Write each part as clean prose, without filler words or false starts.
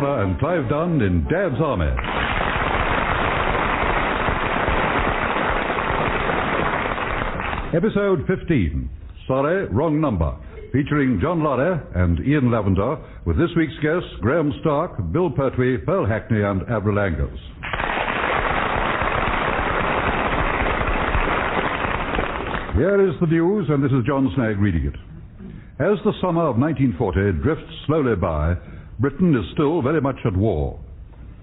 Traveller and Clive Dunn in Dad's Army. Episode 15, Sorry, Wrong Number, featuring John Laurie and Ian Lavender, with this week's guests Graham Stark, Bill Pertwee, Pearl Hackney and Avril Angus. Here is the news, and this is John Snagg reading it. As the summer of 1940 drifts slowly by, Britain is still very much at war.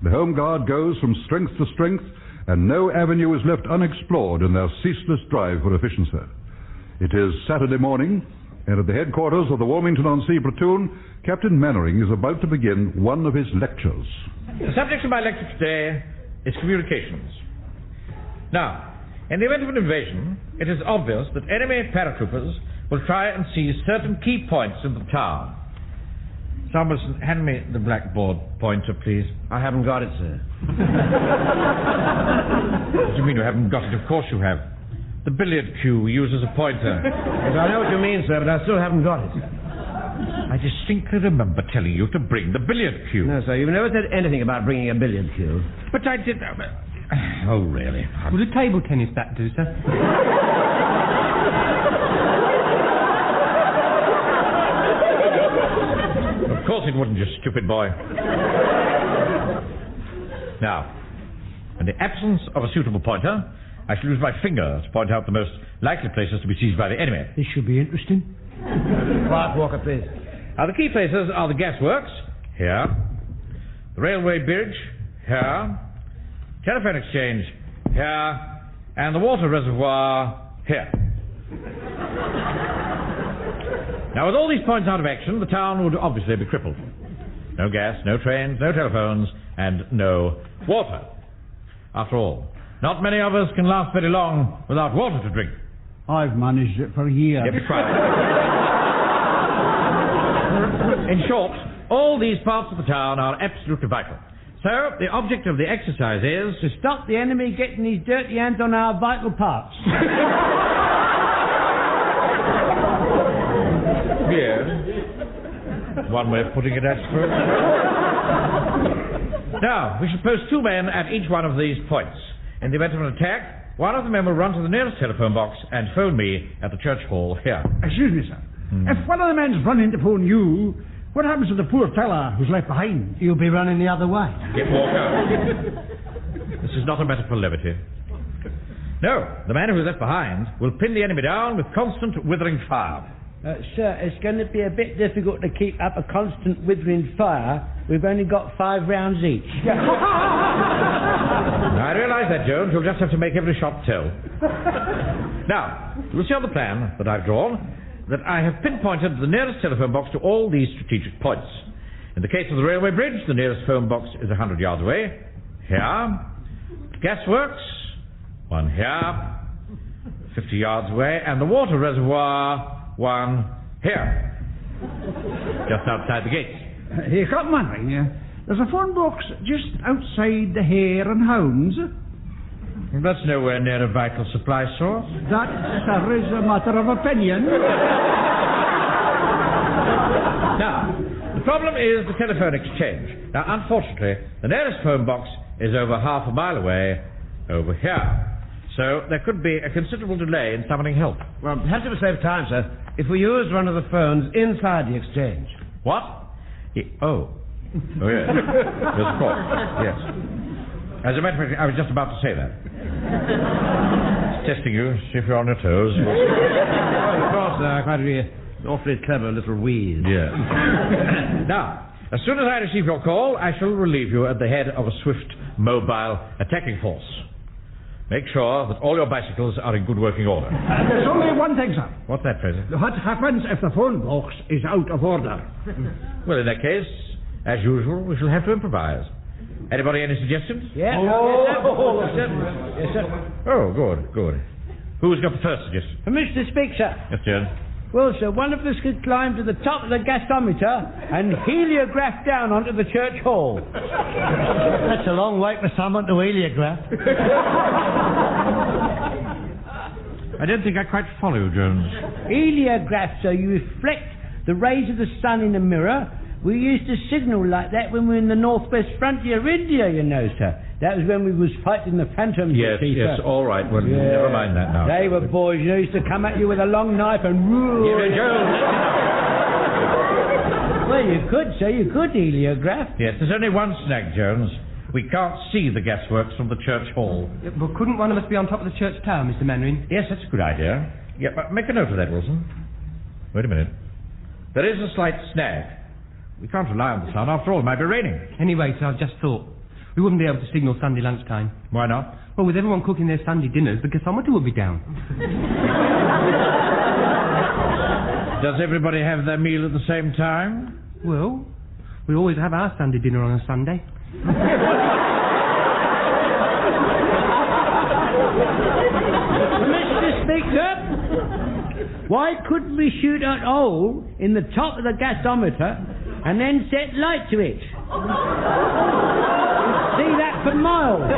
The Home Guard goes from strength to strength, and no avenue is left unexplored in their ceaseless drive for efficiency. It is Saturday morning, and at the headquarters of the Walmington-on-Sea platoon, Captain Mainwaring is about to begin one of his lectures. The subject of my lecture today is communications. Now, in the event of an invasion, it is obvious that enemy paratroopers will try and seize certain key points in the town. Samuelson, hand me the blackboard pointer, please. I haven't got it, sir. What do you mean you haven't got it? Of course you have. The billiard cue we use as a pointer. Yes, I know what you mean, sir, but I still haven't got it. I distinctly remember telling you to bring the billiard cue. No, sir, you've never said anything about bringing a billiard cue. But I did... Oh, really? Would a table tennis bat do, sir? Of course it wouldn't, you stupid boy. Now, in the absence of a suitable pointer, I shall use my finger to point out the most likely places to be seized by the enemy. This should be interesting. Quiet, Walker, please. Now, the key places are the gasworks, here, the railway bridge, here, telephone exchange, here, and the water reservoir, here. Now, with all these points out of action, the town would obviously be crippled. No gas, no trains, no telephones, and no water. After all, not many of us can last very long without water to drink. I've managed it for years. Yep, try it. In short, all these parts of the town are absolutely vital. So, the object of the exercise is... to stop the enemy getting his dirty hands on our vital parts. Yes. One way of putting it, I suppose. Now, we shall post 2 men at each one of these points. In the event of an attack, one of the men will run to the nearest telephone box and phone me at the church hall here. Excuse me, sir. If one of the men's running to phone you, what happens to the poor fella who's left behind? He'll be running the other way. Get Walker. This is not a matter for levity. No, the man who is left behind will pin the enemy down with constant withering fire. Sir, it's going to be a bit difficult to keep up a constant withering fire. We've only got 5 rounds each. I realise that, Jones. You'll just have to make every shot tell. Now, you'll see on the plan that I've drawn that I have pinpointed the nearest telephone box to all these strategic points. In the case of the railway bridge, the nearest phone box is 100 yards away. Here. Gasworks, one here, 50 yards away. And the water reservoir, one here, just outside the gates. Here, Captain Mainwaring, there's a phone box just outside the Hare and Hounds. That's nowhere near a vital supply source. That, sir, is a matter of opinion. Now, the problem is the telephone exchange. Now, unfortunately, the nearest phone box is over half a mile away, over here. So there could be a considerable delay in summoning help. Well, perhaps it would save time, sir, if we used one of the phones inside the exchange. What? Oh, yes. Yes, of course. Yes. As a matter of fact, I was just about to say that. It's testing you, see if you're on your toes. Oh, of course, quite an awfully clever little wheeze. Yeah. Now, as soon as I receive your call, I shall relieve you at the head of a swift, mobile attacking force. Make sure that all your bicycles are in good working order. There's only one thing, sir. What's that, Frazer? What happens if the phone box is out of order? Well, in that case, as usual, we shall have to improvise. Anybody any suggestions? Yeah. Oh, Yes, sir. Oh, good. Who's got the first suggestion? Mr. Speaker. Yes, Jones. Well, sir, one of us could climb to the top of the gasometer and heliograph down onto the church hall. That's a long way for someone to heliograph. I don't think I quite follow you, Jones. Heliograph, sir, you reflect the rays of the sun in a mirror, We used to signal like that when we were in the northwest frontier of India, you know, sir. That was when we was fighting the phantoms. Yes, all right. Well, never mind that now. They were boys, you know, used to come at you with a long knife and roar. Well, you could, sir. You could heliograph. Yes, there's only one snag, Jones. We can't see the gasworks from the church hall. Yeah, but couldn't one of us be on top of the church tower, Mr. Mainwaring? Yes, that's a good idea. Yeah, but make a note of that, Wilson. Wait a minute. There is a slight snag. We can't rely on the sun. After all, it might be raining. Anyway, sir, I've just thought. We wouldn't be able to signal Sunday lunchtime. Why not? Well, with everyone cooking their Sunday dinners, the gasometer would be down. Does everybody have their meal at the same time? Well, we always have our Sunday dinner on a Sunday. Mr. Speaker, why couldn't we shoot a hole in the top of the gasometer and then set light to it? See that for miles.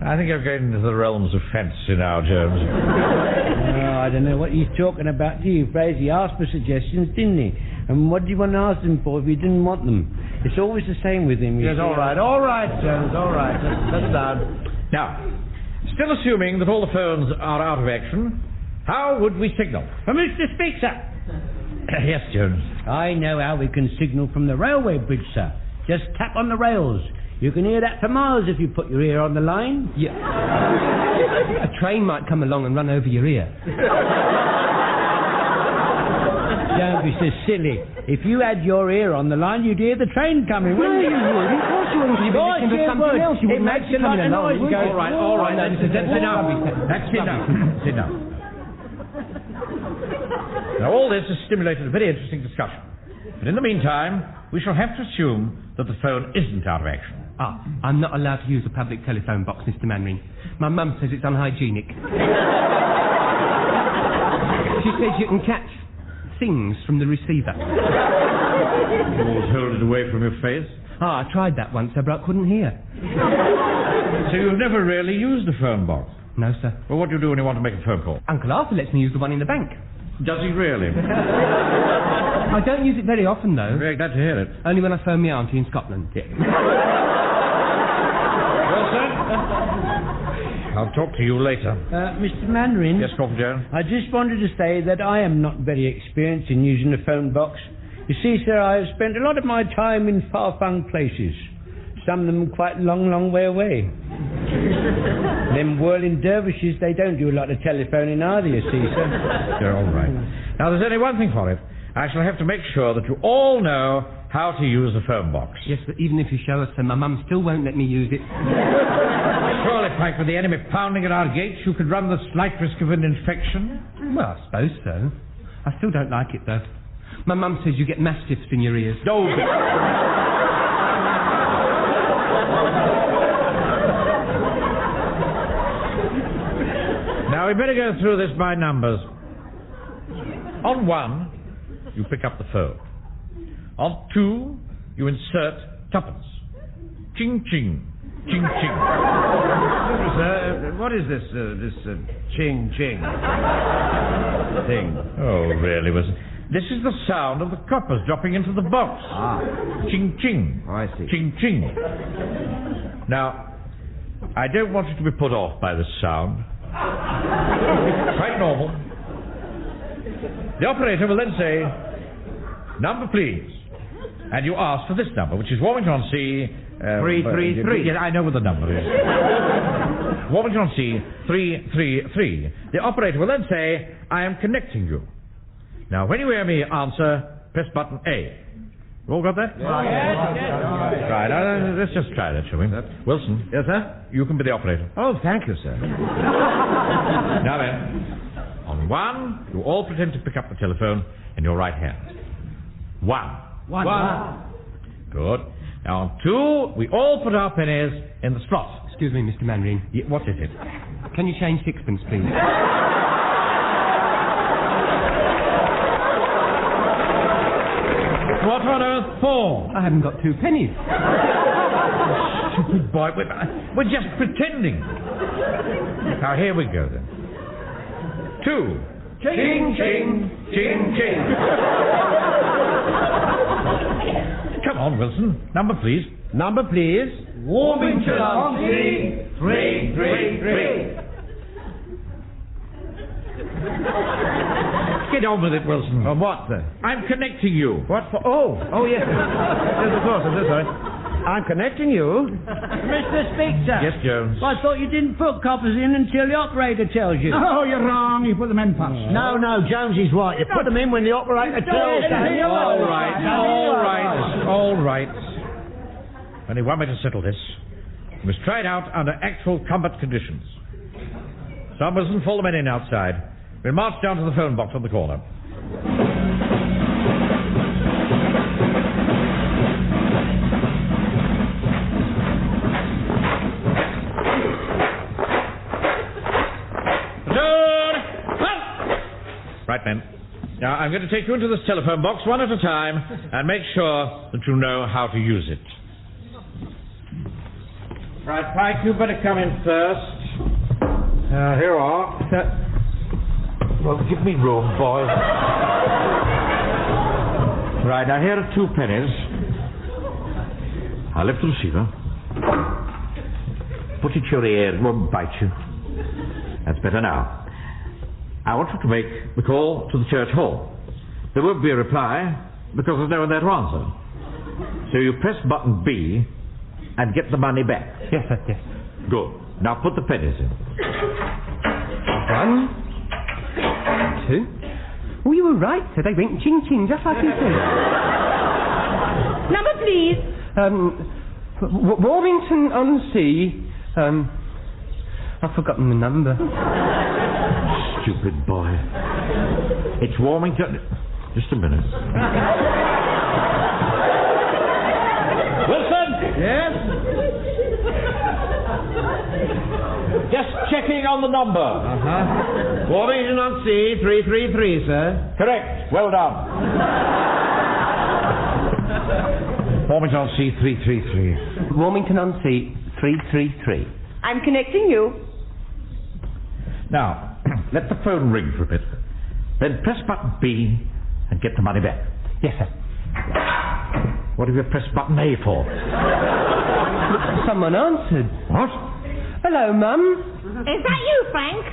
I think you're getting into the realms of fantasy now, Jones. Oh, I don't know what he's talking about to you, Frazer. He asked for suggestions, didn't he? And what do you want to ask them for if you didn't want them? It's always the same with him. Yes, all right, Jones, all right. Let's start. Now, still assuming that all the phones are out of action, how would we signal? For Mr. Speaker. Yes, Jones. I know how we can signal from the railway bridge, sir. Just tap on the rails. You can hear that for miles if you put your ear on the line. Yeah. A train might come along and run over your ear. Don't be so silly. If you had your ear on the line, you'd hear the train coming, wouldn't you? Of course you wouldn't. You'd be listening to something else. You It wouldn't makes like a lot of noise. would you? All right. That's enough. That's enough. Sit down. Now, all this has stimulated a very interesting discussion. But in the meantime, we shall have to assume that the phone isn't out of action. I'm not allowed to use a public telephone box, Mr. Mainwaring. My mum says it's unhygienic. She says you can catch things from the receiver. You always hold it away from your face. I tried that once, sir, but I couldn't hear. So you've never really used a phone box? No, sir. Well, what do you do when you want to make a phone call? Uncle Arthur lets me use the one in the bank. Does he really? I don't use it very often, though. I'm very glad to hear it. Only when I phone my auntie in Scotland. Well, sir, I'll talk to you later. Mr. Mainwaring? Yes, Corporal Jones? I just wanted to say that I am not very experienced in using a phone box. You see, sir, I have spent a lot of my time in far-flung places. Some of them quite long way away. Them whirling dervishes, they don't do a lot of telephoning either, you see, sir. You're all right. Now, there's only one thing for it. I shall have to make sure that you all know how to use the phone box. Yes, but even if you show us, sir, my mum still won't let me use it. Surely, Pike, with the enemy pounding at our gates, you could run the slight risk of an infection. Well, I suppose so. I still don't like it, though. My mum says you get mastiffs in your ears. No. Now, we better go through this by numbers. On 1, you pick up the phone. On 2, you insert tuppence. Ching, ching. Ching, ching. Sir, what is this ching, ching thing? Oh, really, Wilson? This is the sound of the coppers dropping into the box. Ching, ching. Oh, I see. Ching, ching. Now, I don't want you to be put off by this sound. It's quite normal. The operator will then say, "Number, please." And you ask for this number, which is Walmington-on-Sea... 333. Yes, I know what the number is. Walmington-on-Sea 333. The operator will then say, "I am connecting you." Now, when you hear me answer, press button A. You all got that? Yes. Right, let's just try that, shall we? Wilson. Yes, sir? You can be the operator. Oh, thank you, sir. Now then, on 1, you all pretend to pick up the telephone in your right hand. 1. Good. Now on 2, we all put our pennies in the slot. Excuse me, Mr. Mainwaring. What is it? Can you change sixpence, please? What on earth for? I haven't got 2 pennies. Stupid boy, we're just pretending. Now here we go then. 2, Ching, ching, ching, ching. Come on, Wilson. Number, please. Number, please. Walmington-on-Sea, 333. Get on with it, Wilson. On what, sir? I'm connecting you. What for? Oh, yes. Yes, of course, I'm so sorry. I'm connecting you. Mr. Speaker. Yes, Jones. I thought you didn't put coppers in until the operator tells you. Oh, you're wrong. You put them in first. No, Jonesy's right. You put them in when the operator tells you. All right. Only one way to settle this. We must try it out under actual combat conditions. Some Wilson, fall the men in outside. We'll march down to the phone box on the corner. Right, men. Now, I'm going to take you into this telephone box one at a time and make sure that you know how to use it. Right, Pike, you better come in first. Here you are. Well, give me room, boy. Right, now here are 2 pennies. I'll lift the receiver. Put it to your ear, it won't bite you. That's better now. I want you to make the call to the church hall. There won't be a reply because there's no one there to answer. So you press button B and get the money back. Yes, sir, yes. Good. Now put the pennies in. 1, 2. Oh, you were right, sir. They went ching-ching, just like you said. Number, please. Walmington-on-Sea. I've forgotten the number. Stupid boy. It's Walmington. Just a minute. Wilson! Yes? Just checking on the number. Walmington-on-Sea, 333, sir. Correct. Well done. Walmington-on-Sea 333. Walmington-on-Sea, 333. I'm connecting you. Now, let the phone ring for a bit. Then press button B and get the money back. Yes, sir. What have you pressed button A for? Someone answered. What? Hello, Mum. Is that you, Frank?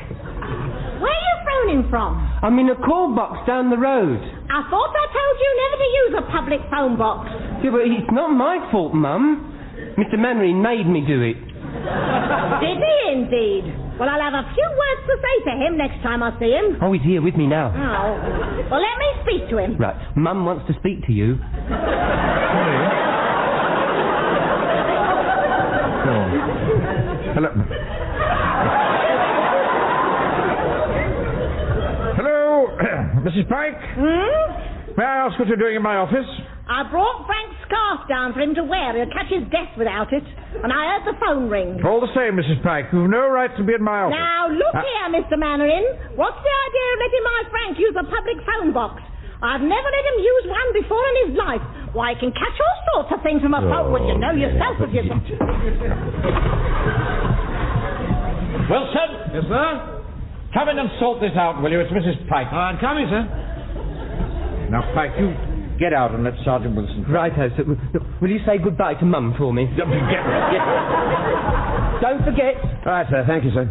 Where are you phoning from? I'm in a call box down the road. I thought I told you never to use a public phone box. Yeah, but it's not my fault, Mum. Mr. Mainwaring made me do it. Did he indeed? Well, I'll have a few words to say to him next time I see him. Oh, he's here with me now. Oh. Well, let me speak to him. Right. Mum wants to speak to you. Hello. Hello, Mrs. Pike? May I ask what you're doing in my office? I brought Frank's scarf down for him to wear. He'll catch his death without it. And I heard the phone ring. All the same, Mrs. Pike, you've no right to be in my office. Now, look here, Mr. Mainwaring. What's the idea of letting my Frank use a public phone box? I've never let him use one before in his life. Why, he can catch all sorts of things from a phone. Well, you know yourself if you... Wilson? Yes, sir? Come in and sort this out, will you? It's Mrs. Pike. I'm coming, sir. Now, Pike, you get out and let Sergeant Wilson... Righto, sir. Will you say goodbye to Mum for me? Get. Don't forget. Right, sir. Thank you, sir.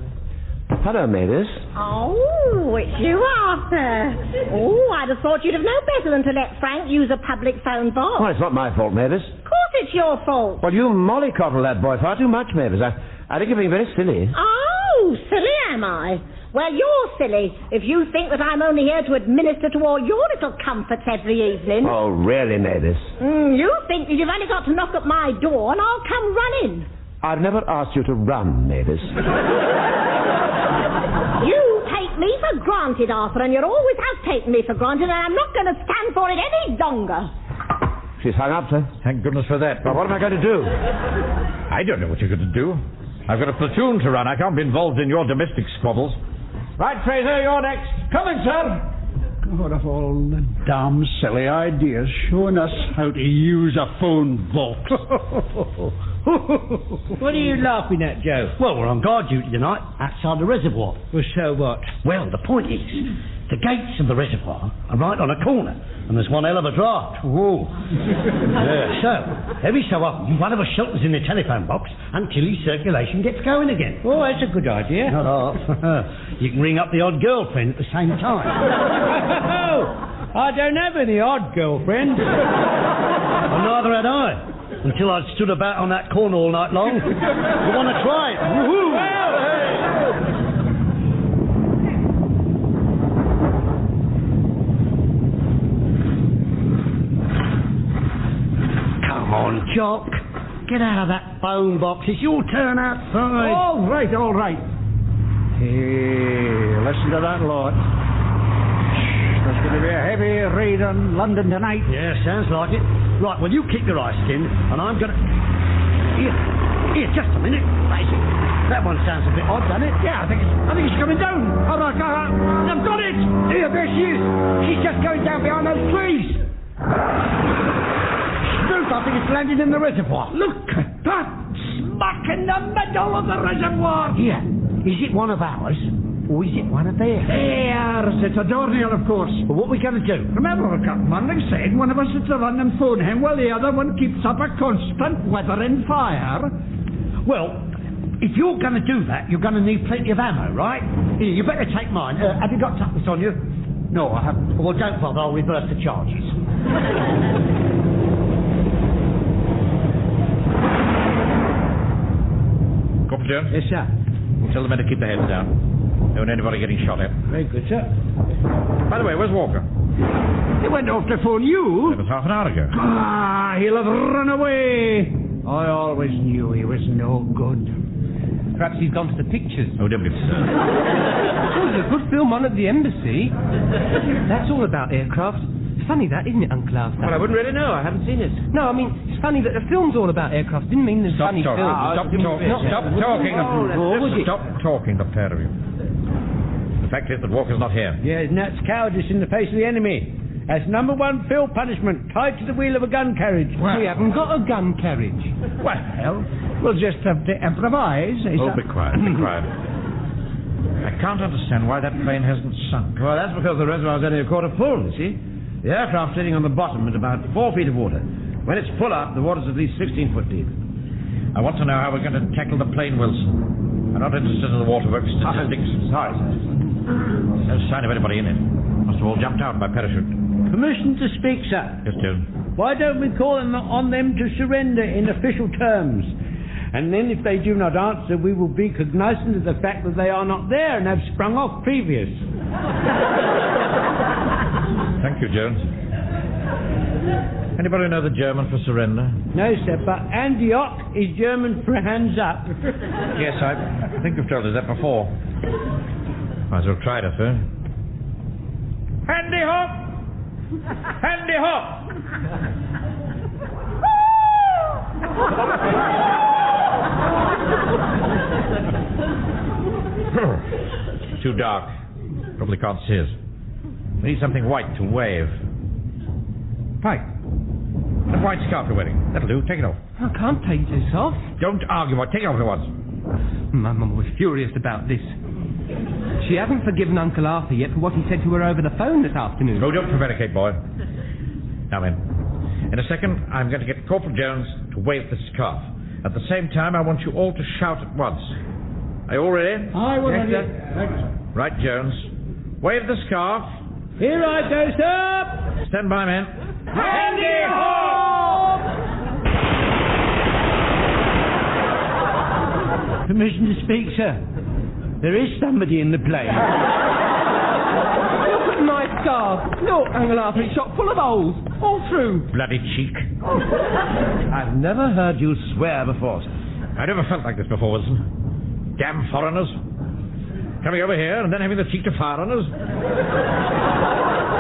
Hello, Mavis. Oh, it's you, Arthur. Oh, I'd have thought you'd have known better than to let Frank use a public phone box. Oh, it's not my fault, Mavis. Of course it's your fault. Well, you mollycoddle that boy far too much, Mavis. I think you're being very silly. Oh, silly am I? Well, you're silly if you think that I'm only here to administer to all your little comforts every evening. Oh, really, Mavis? You think that you've only got to knock at my door and I'll come running. I've never asked you to run, Mavis. You take me for granted, Arthur, and you always have taken me for granted, and I'm not going to stand for it any longer. She's hung up, sir. Thank goodness for that. Well, what am I going to do? I don't know what you're going to do. I've got a platoon to run. I can't be involved in your domestic squabbles. Right, Frazer, you're next. Coming, sir. What of all the damn silly ideas showing us how to use a phone box? What are you laughing at, Joe? Well, we're on guard duty tonight, outside the reservoir. Well, so what? Well, the point is, The gates of the reservoir are right on a corner, and there's one hell of a draught. Whoa. So, every so often, one of us shelters in the telephone box until his circulation gets going again. Oh, that's a good idea. Not half. You can ring up the odd girlfriend at the same time. I don't have any odd girlfriend. Well, neither had I. Until I'd stood about on that corner all night long. You want to try it? Woohoo! Come on, Jock. Get out of that phone box. It's your turn outside. All right, all right. Hey, listen to that lot. There's going to be a heavy raid on London tonight. Yeah, sounds like it. Right, well, you keep your eyes skinned, and I'm going to... Here, just a minute. Frazer. That one sounds a bit odd, doesn't it? Yeah, I think it's coming down. All right, I've got it. Here, there she is. She's just going down behind those trees. Snood, I think it's landed in the reservoir. Look at that. Smack in the middle of the reservoir. Here, is it one of ours? Or is it one of theirs? Theirs. It's a Dornier, of course. But what are we going to do? Remember what Captain Mainwaring said? One of us is to run and phone him while the other one keeps up a constant weathering fire. Well, if you're going to do that, you're going to need plenty of ammo, right? Here, you better take mine. Have you got tuppence on you? No, I haven't. Well, don't bother. I'll reverse the charges. Corporal Jones? Yes, sir. Tell the men to keep their heads down. Don't want anybody getting shot at. Very good, sir. By the way, where's Walker? He went off to phone you. That was half an hour ago. Ah, he'll have run away. I always knew he was no good. Perhaps he's gone to the pictures. Oh, don't be absurd. Oh, there's a good film on at the embassy. That's all about aircraft. It's funny that, isn't it, Uncle Arthur? Well, I wouldn't really know. I haven't seen it. No, I mean, it's funny that the film's all about aircraft. Didn't mean there's funny film. Stop talking. Stop talking, the pair of you. The fact is that Walker's not here. Yeah, and that's cowardice in the face of the enemy. That's number one field punishment, tied to the wheel of a gun carriage. Well, we haven't got a gun carriage. Well, we'll just have to improvise. Oh, be quiet, be quiet. I can't understand why that plane hasn't sunk. Well, that's because the reservoir's only a quarter full, you see. The aircraft's sitting on the bottom at about 4 feet of water. When it's full up, the water's at least 16 foot deep. I want to know how we're going to tackle the plane, Wilson. I'm not interested in the waterworks statistics. Sorry, sir. No sign of anybody in it. Must have all jumped out by parachute. Permission to speak, sir. Yes, Jones. Why don't we call on them to surrender in official terms? And then if they do not answer, we will be cognizant of the fact that they are not there and have sprung off previous. Thank you, Jones. Anybody know the German for surrender? No, sir, but Antioch is German for hands up. Yes, I think you've told us that before. Might as well try it, sir. Handy hop! Handy hop! Too dark. Probably can't see us. We need something white to wave. Pike, that white scarf you're wearing. That'll do. Take it off. I can't take this off. Don't argue about it. Take it off at once. My mum was furious about this. She hasn't forgiven Uncle Arthur yet for what he said to her over the phone this afternoon. Oh, don't prevaricate, boy. Now then, in a second, I'm going to get Corporal Jones to wave the scarf. At the same time, I want you all to shout at once. Are you all ready? I will. Yes, sir. Right, Jones. Wave the scarf. Here I go, sir. Stand by, men. Handy hop! Permission to speak, sir. There is somebody in the plane. Look at my scarf. Look, Uncle Arthur, it's shot full of holes. All through. Bloody cheek. I've never heard you swear before, sir. I never felt like this before, Wilson. Damn foreigners. Coming over here and then having the cheek to fire on us.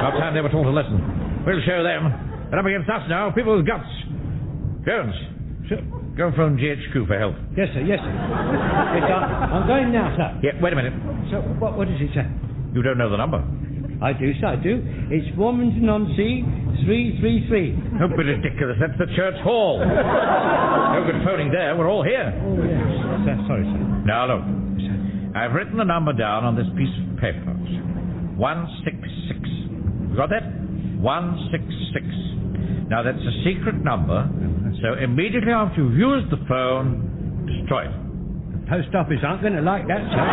About time they were taught a lesson. We'll show them. They're up against us now, people with guts. Jones, go and phone GHQ for help. Yes, sir, yes, sir. Yes, sir. I'm going now, sir. Yeah, wait a minute. So, what is it, sir? You don't know the number. I do, sir, I do. It's Walmington-on-Sea, 333. Don't be ridiculous. That's the church hall. No good phoning there. We're all here. Oh, yes. Sir, sorry, sir. Now, look. I've written the number down on this piece of paper. 166. You got that? 166. Now, that's a secret number, so immediately after you've used the phone, destroy it. The post office aren't going to like that, sir.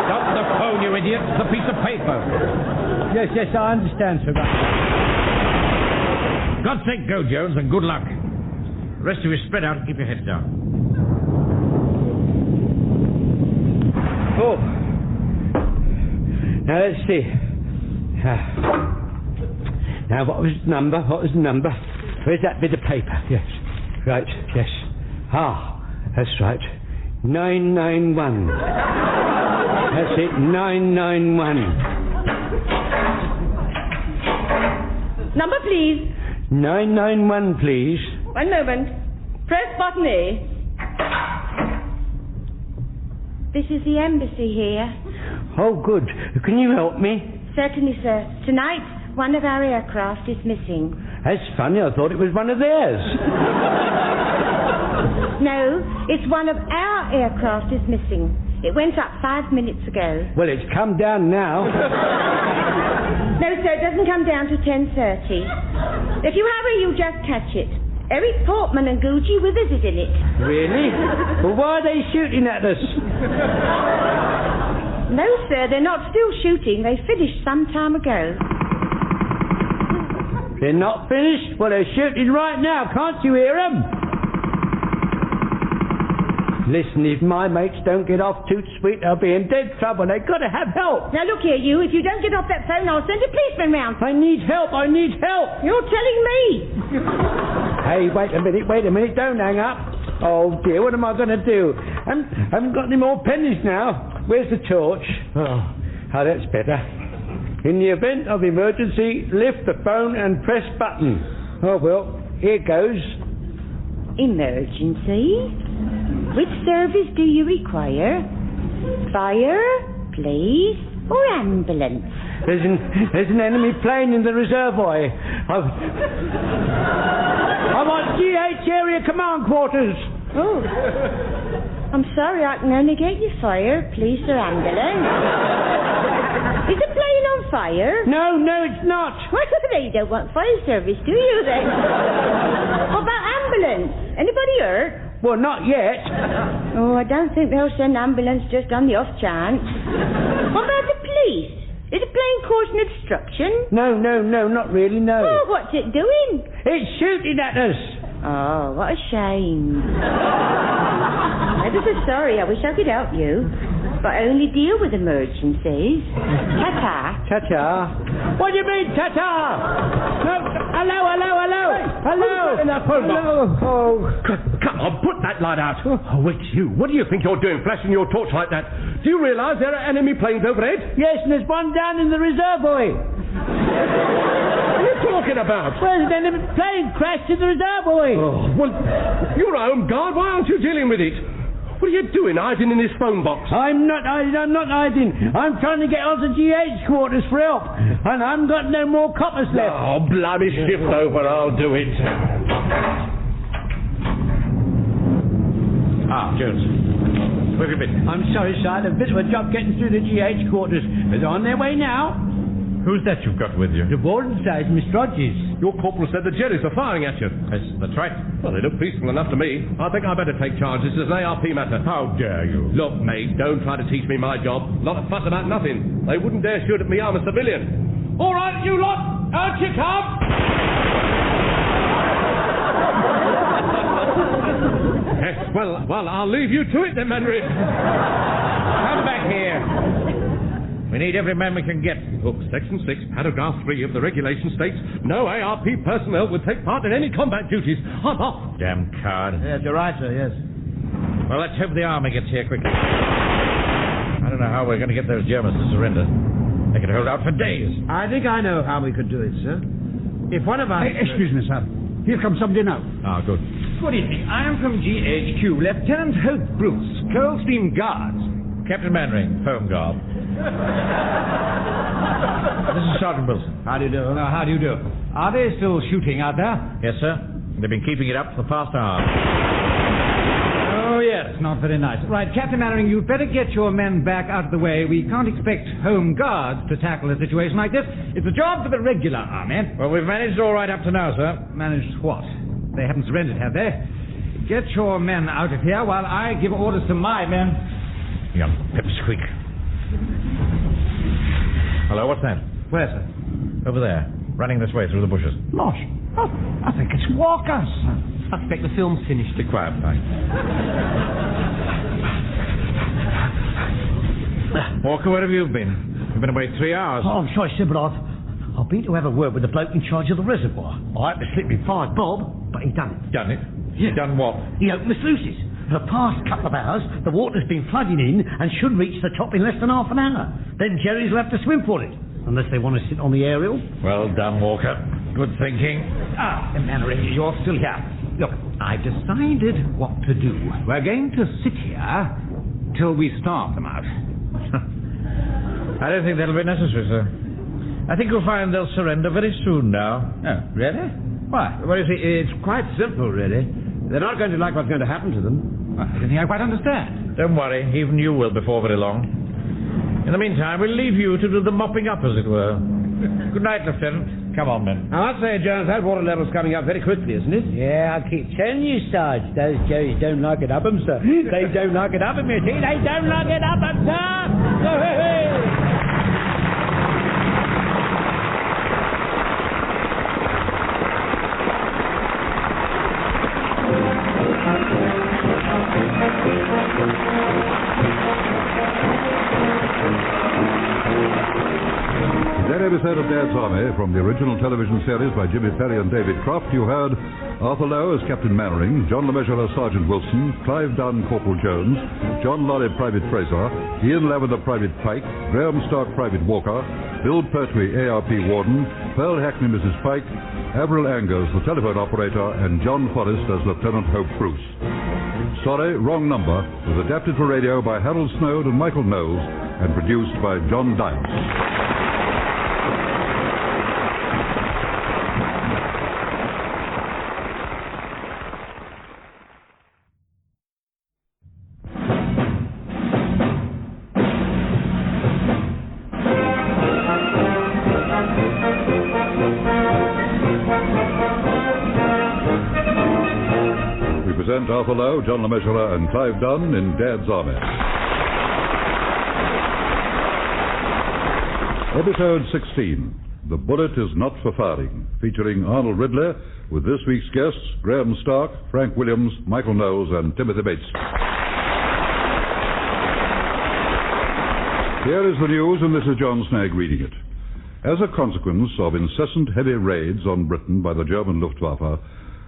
Not the phone, you idiot. The piece of paper. Yes, I understand, sir. God's sake, go, Jones, and good luck. The rest of you spread out and keep your heads down. Oh. Now, let's see. Now, what was the number? Where's that bit of paper? Yes. Right, yes. That's right. 991. That's it, 991. Number, please. 991, please. One moment. Press button A. This is the embassy here. Oh, good. Can you help me? Certainly, sir. Tonight, one of our aircraft is missing. That's funny. I thought it was one of theirs. No, it's one of our aircraft is missing. It went up 5 minutes ago. Well, it's come down now. No, sir, it doesn't come down to 10:30. If you hurry, you'll just catch it. Eric Portman and Gucci were visiting it. Really? Well, why are they shooting at us? No, sir, they're not still shooting. They finished some time ago. They're not finished? Well, they're shooting right now. Can't you hear them? Listen, if my mates don't get off too sweet, they'll be in dead trouble. They've got to have help. Now, look here, you. If you don't get off that phone, I'll send a policeman round. I need help. You're telling me. Hey, wait a minute. Don't hang up. Oh, dear, what am I going to do? I haven't got any more pennies now. Where's the torch? Oh, that's better. In the event of emergency, lift the phone and press button. Oh, well, here goes. Emergency? Which service do you require? Fire, police, or ambulance? There's an enemy plane in the reservoir. I'm on GH area command quarters. Oh. I'm sorry, I can only get you fire, police, or ambulance. Is the plane on fire? No, it's not. Well, you don't want fire service, do you, then? What about ambulance? Anybody hurt? Well, not yet. Oh, I don't think they'll send ambulance just on the off chance. What about the police? Is the plane causing obstruction? No, not really, no. Oh, what's it doing? It's shooting at us. Oh, what a shame. I'm ever so sorry. I wish I could help you. But I only deal with emergencies. Ta-ta. Ta-ta? What do you mean, ta-ta? No, hello. Oh, come on, put that light out. Oh, it's you. What do you think you're doing, flashing your torch like that? Do you realise there are enemy planes overhead? Yes, and there's one down in the reservoir. What are you talking about? Well, an enemy plane crashed in the reservoir. Oh, well, you're a home guard. Why aren't you dealing with it? What are you doing, hiding in this phone box? I'm not hiding. I'm trying to get onto GH quarters for help. And I haven't got no more coppers left. Oh, blimey, shift over. I'll do it. Jones. Where have you been? I'm sorry, sir. A bit of a job getting through the GH quarters. They're on their way now. Who's that you've got with you? The warden says, Miss Rogers. Your corporal said the Jerrys are firing at you. That's right. Well, they look peaceful enough to me. I think I better take charge. This is an ARP matter. How dare you? Look, mate, don't try to teach me my job. Lot of fuss about nothing. They wouldn't dare shoot at me. I'm a civilian. All right, you lot, out you come. Yes, well, I'll leave you to it then, Mainwaring. Come back here. We need every man we can get. Look, Section 6, Paragraph 3 of the regulation states no ARP personnel will take part in any combat duties. I'm off. Damn card. Yes, you're right, sir, yes. Well, let's hope the army gets here quickly. I don't know how we're going to get those Germans to surrender. They could hold out for days. I think I know how we could do it, sir. If one of us... Excuse me, sir. Here comes somebody now. Ah, good. Good evening. I am from GHQ, Lieutenant Hope Bruce, Coldstream Guards. Captain Mainwaring, Home Guard. This is Sergeant Wilson. How do you do? How do you do? Are they still shooting out there? Yes, sir. They've been keeping it up for the past hour. Oh, yes. that's not very nice. Right, Captain Mainwaring, you'd better get your men back out of the way. We can't expect home guards to tackle a situation like this. It's a job for the regular army. Well, we've managed all right up to now, sir. Managed what? They haven't surrendered, have they? Get your men out of here while I give orders to my men. Young pipsqueak. Hello, what's that? Where, sir? Over there, running this way through the bushes. Gosh, I think it's walkers. I suspect the film's finished. Be quiet, Pike. Walker, where have you been? You've been away 3 hours. Oh, I'm sorry, sir, but I've been to have a word with the bloke in charge of the reservoir. I had to slip in 5 bob, but he done it. Done it? Yeah. Done what? He opened the sluices. For the past couple of hours, the water's been flooding in and should reach the top in less than half an hour. Then Jerry's will have to swim for it, unless they want to sit on the aerial. Well done, Walker. Good thinking. Mainwaring, you're still here. Look, I've decided what to do. We're going to sit here till we starve them out. I don't think that'll be necessary, sir. I think you'll find they'll surrender very soon now. Oh, really? Why? Well, you see, it's quite simple, really. They're not going to like what's going to happen to them. Well, I don't think I quite understand. Don't worry, even you will before very long. In the meantime, we'll leave you to do the mopping up, as it were. Good night, Lieutenant. Come on, men. I must say, Jones, that water level's coming up very quickly, isn't it? Yeah, I keep telling you, Sarge, those Jerrys don't like it up 'em, sir. They don't like it up 'em, you see. They don't like it up 'em, sir. In that episode of Dad's Army, from the original television series by Jimmy Perry and David Croft, you heard Arthur Lowe as Captain Mainwaring, John Lavender as Sergeant Wilson, Clive Dunn, Corporal Jones, John Laurie, Private Frazer, Ian Lavender, Private Pike, Graham Stark, Private Walker, Bill Pertwee, ARP Warden, Pearl Hackney, Mrs. Pike, Avril Angers, the telephone operator, and John Forrest as Lieutenant Hope Bruce. Story, Wrong Number, was adapted for radio by Harold Snoad and Michael Knowles and produced by John Dice. Arthur Lowe, John Le Mesurier, and Clive Dunn in Dad's Army. Episode 16, The Bullet Is Not for Firing, featuring Arnold Ridley, with this week's guests, Graham Stark, Frank Williams, Michael Knowles, and Timothy Bates. Here is the news, and this is John Snagg reading it. As a consequence of incessant heavy raids on Britain by the German Luftwaffe,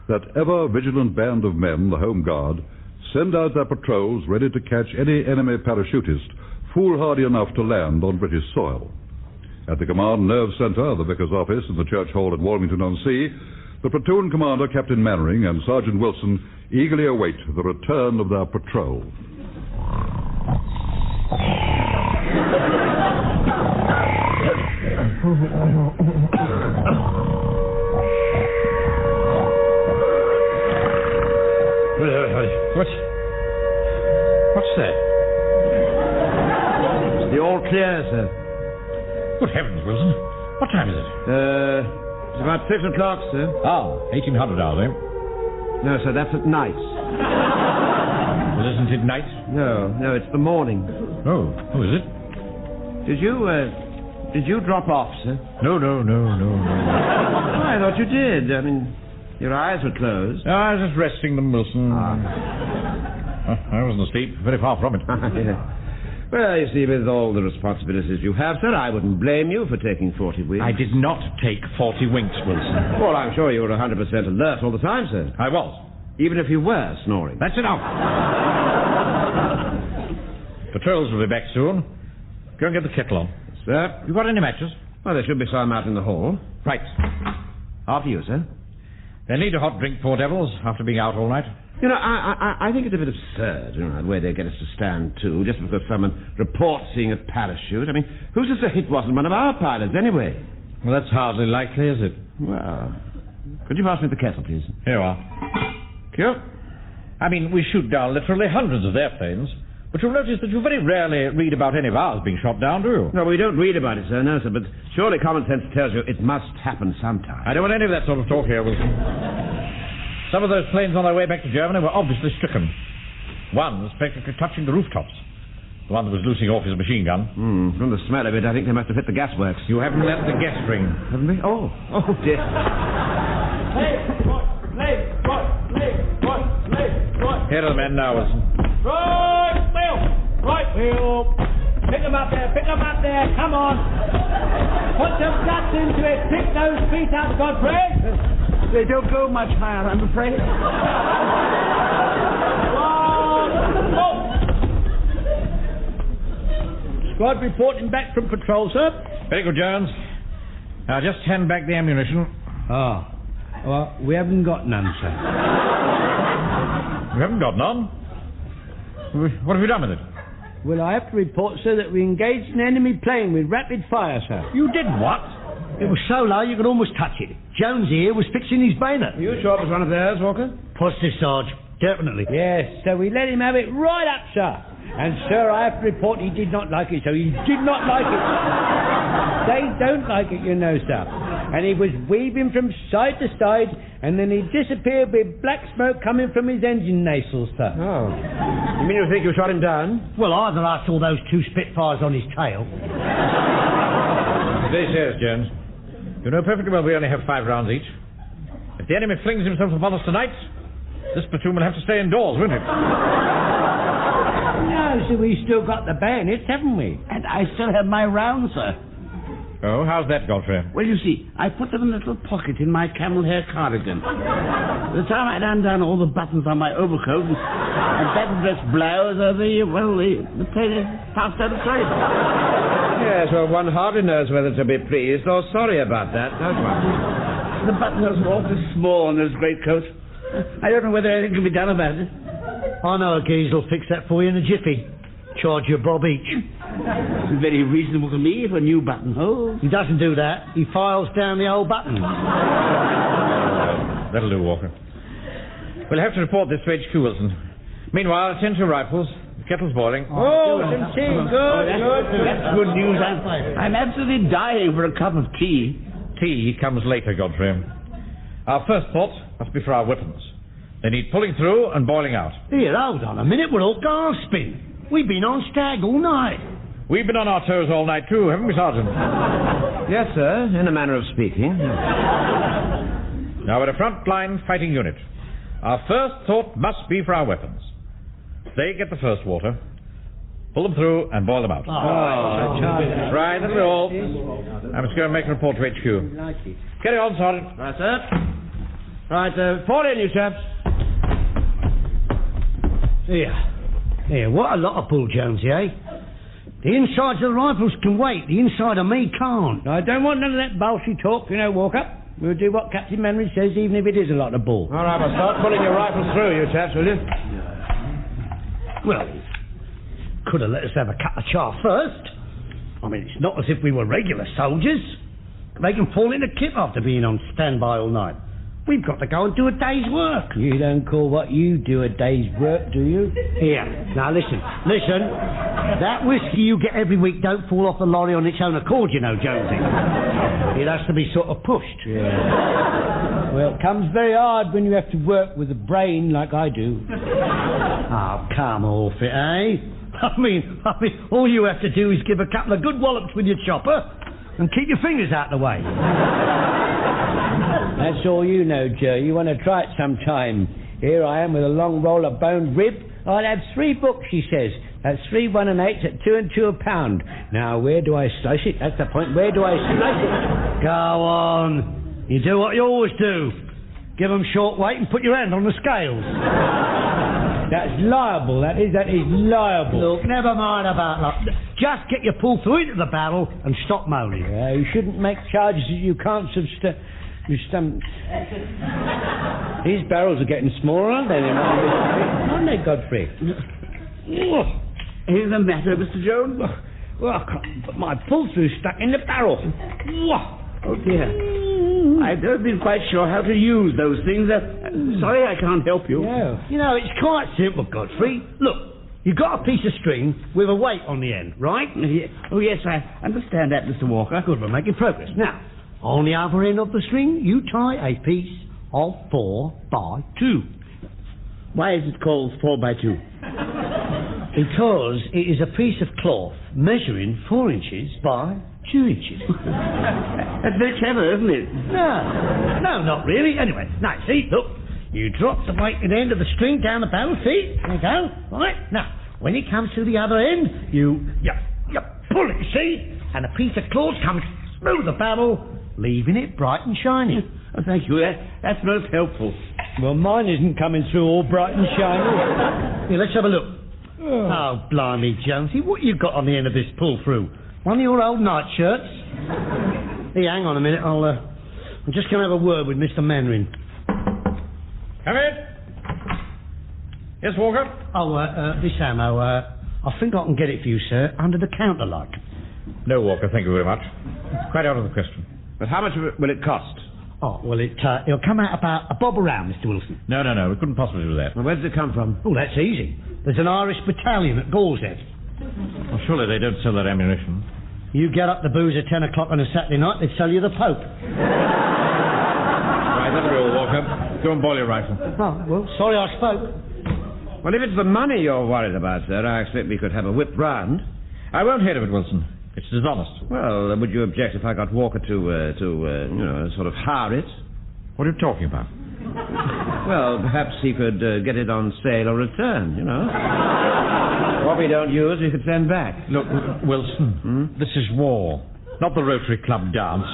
that ever-vigilant band of men, the Home Guard, send out their patrols ready to catch any enemy parachutist foolhardy enough to land on British soil. At the Command Nerve Centre, the Vicar's office, and the Church Hall at Walmington-on-Sea, the platoon commander, Captain Mainwaring, and Sergeant Wilson eagerly await the return of their patrol. What's that? It's the all clear, sir. Good heavens, Wilson. What time is it? It's about 6 o'clock, sir. 1800 hours, eh? No, sir, that's at night. Well, isn't it night? No, it's the morning. Oh, is it? Did you drop off, sir? No. I thought you did. I mean, your eyes were closed. I was just resting them, Wilson. I wasn't asleep. Very far from it. Yeah. Well, you see, with all the responsibilities you have, sir, I wouldn't blame you for taking 40 winks. I did not take 40 winks, Wilson. Well, I'm sure you were 100% alert all the time, sir. I was. Even if you were snoring. That's enough. Patrols will be back soon. Go and get the kettle on. Sir? You got any matches? Well, there should be some out in the hall. Right. After you, sir. They need a hot drink, poor devils, after being out all night. You know, I think it's a bit absurd, you know, the way they get us to stand to, just because someone reports seeing a parachute. I mean, who says the hit wasn't one of our pilots, anyway? Well, that's hardly likely, is it? Well, could you pass me the kettle, please? Here you are. Thank you. I mean, we shoot down literally hundreds of their planes, but you'll notice that you very rarely read about any of ours being shot down, do you? No, we don't read about it, sir, no, sir, but surely common sense tells you it must happen sometime. I don't want any of that sort of talk here, Wilson. Some of those planes on their way back to Germany were obviously stricken. One was practically touching the rooftops. The one that was loosing off his machine gun. From the smell of it, I think they must have hit the gasworks. You haven't let the gas ring. Haven't we? Oh dear. Here are the men now, Wilson. Right, Will. Pick them up there, come on. Put some guts into it, pick those feet up, Godfrey. They don't go much higher, I'm afraid. Squad reporting back from patrol, sir. Very good, Jones. Now, just hand back the ammunition. Well, we haven't got none, sir. You haven't got none? What have you done with it? Well, I have to report, sir, that we engaged an enemy plane with rapid fire, sir. You did what? It was so low you could almost touch it. Jones here was fixing his bayonet. Are you sure it was one of theirs, Walker? Positive, Sarge. Definitely. Yes, so we let him have it right up, sir. And, sir, I have to report he did not like it, so he did not like it. They don't like it, you know, sir. And he was weaving from side to side, and then he disappeared with black smoke coming from his engine nasals, sir. Oh. You mean you think you shot him down? Well, either I saw those two Spitfires on his tail. Very serious, Jones. You know perfectly well we only have 5 rounds each. If the enemy flings himself upon us tonight, this platoon will have to stay indoors, won't it? No, so we've still got the bayonets, haven't we? And I still have my rounds, sir. Oh, how's that, Godfrey? Well, you see, I put them in a little pocket in my camel hair cardigan. By the time I'd undone all the buttons on my overcoat and that dress blouse, the plane passed out of sight. Yes, well, one hardly knows whether to be pleased or sorry about that, does one? The buttonholes were awfully small on those greatcoats. I don't know whether anything can be done about it. I know a geezer will fix that for you in a jiffy. Charge you $1 each. It's very reasonable to me for new buttonholes. He doesn't do that. He files down the old buttons. That'll do, Walker. We'll have to report this to HQ, Wilson. Meanwhile, attend to your rifles. The kettle's boiling. Some tea. Good. That's good news. I'm absolutely dying for a cup of tea. Tea comes later, Godfrey. Our first thought must be for our weapons. They need pulling through and boiling out. Here, hold on a minute. We're all gasping. We've been on stag all night. We've been on our toes all night too, haven't we, Sergeant? Yes, sir, in a manner of speaking. Now, we're a front-line fighting unit. Our first thought must be for our weapons. They get the first water, pull them through, and boil them out. Right, that'll be all. I must go and make a report to HQ. Carry on, Sergeant. Right, sir. Right, fall in, you chaps. Here, what a lot of bull, Jonesy, eh? The insides of the rifles can wait. The inside of me can't. I don't want none of that balsy talk, you know, Walker. We'll do what Captain Mainwaring says, even if it is a lot of bull. All right, well, start pulling your rifles through, you chaps, will you? Well, could have let us have a cup of char first. I mean, it's not as if we were regular soldiers. They can fall into kit after being on standby all night. We've got to go and do a day's work. You don't call what you do a day's work, do you? Here, now listen. That whiskey you get every week don't fall off the lorry on its own accord, you know, Jonesy. It has to be sort of pushed. Yeah. Well, it comes very hard when you have to work with a brain like I do. Oh, come off it, eh? I mean, all you have to do is give a couple of good wallops with your chopper and keep your fingers out the way. That's all you know, Joe. You want to try it sometime. Here I am with a long roll of boned rib. I'll have 3 books, she says. That's 3 1 and 8 at 2 and 2 a pound. Now, where do I slice it? That's the point. Where do I slice it? Go on. You do what you always do. Give them short weight and put your hand on the scales. That's liable, that is liable. Look, never mind about that. Just get your pull through into the barrel and stop moaning. You shouldn't make charges that you can't These barrels are getting smaller, aren't they? Aren't they, Godfrey? Anything the matter, Mr. Jones? Well, I can't put my pull-through stuck in the barrel. Oh, dear. I I don't been quite sure how to use those things. Sorry I can't help you. No. You know, it's quite simple, Godfrey. Look, you've got a piece of string with a weight on the end, right? Oh, yes, I understand that, Mr. Walker. Good, we're making progress. Now, on the other end of the string, you tie a piece of 4x2. Why is it called 4x2? Because it is a piece of cloth measuring 4 inches by 2 inches. That's very clever, isn't it? No, not really. Anyway, now, see, look, you drop the weighted end of the string down the barrel, see? There you go. Right, now, when it comes to the other end, you pull it, see? And a piece of cloth comes through the barrel, leaving it bright and shiny. Oh, thank you. That's most helpful. Well, mine isn't coming through all bright and shiny. Here, let's have a look. Oh, blimey, Jonesy, what you got on the end of this pull-through? One of your old nightshirts? Hey, hang on a minute, I'm just going to have a word with Mr. Mainwaring. Come in. Yes, Walker? Oh, this ammo, I think I can get it for you, sir, under the counter, like. No, Walker, thank you very much. Quite out of the question. But how much will it cost? Oh, well, it'll come out about a bob around, Mr. Wilson. No, we couldn't possibly do that. Well, where does it come from? Oh, that's easy. There's an Irish battalion at Gateshead. Well, surely they don't sell that ammunition. You get up the booze at 10 o'clock on a Saturday night, they'd sell you the Pope. Right, that'll be all, Walker. Go and boil your rifle. Oh, well, sorry I spoke. Well, if it's the money you're worried about, sir, I expect we could have a whip round. I won't hear of it, Wilson. It's dishonest. Well, would you object if I got Walker to sort of hire it? What are you talking about? Well, perhaps he could get it on sale or return, you know. What we don't use, we could send back. Look, Wilson, this is war, not the Rotary Club dance.